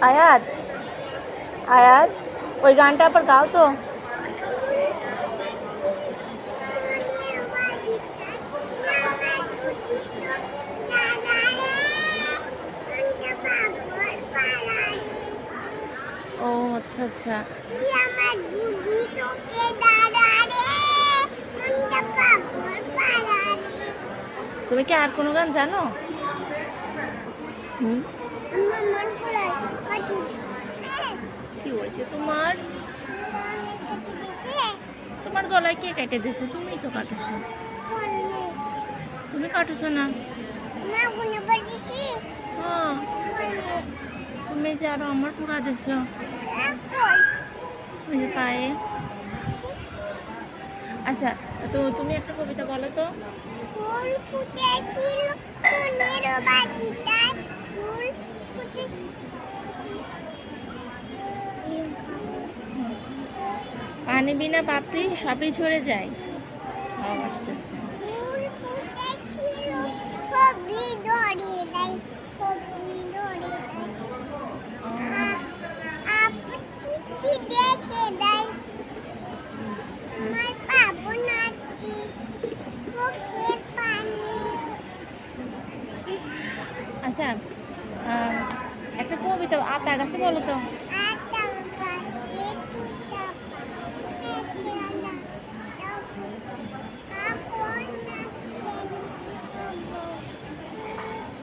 আয়াত আয়াত ওই গানটা আবার গাও তো। ও আচ্ছা আচ্ছা। তুমি কি আর কোনো গান জানো? হুম, কি হয়েছে তোমার? তোমার গলায় কে কেটে দিয়েছে? তুমিই তো কাটোছো। তুমি কাটোছো না? হ্যাঁ, তুমি যে আরো আমার পুরা দিছো ওই যে পায়ে। আচ্ছা, তো তুমি একটা কবিতা বলো তো। ফুল ফুটেছিল মনের বাগিচায়, ফুল ফুটেছিল। পানি বিনা পাপড়ি সবই ঝরে যায়। ও আচ্ছা আচ্ছা। ফুল ফুটেছিল ছবি ধরে দেয়, ছবি ধরে দেয়। আপু চিঠি দেখে দেয়, আমার পাবো নাচি চোখের পানি। আচ্ছা, একটা কবিতা আতা গাছে বলো তো।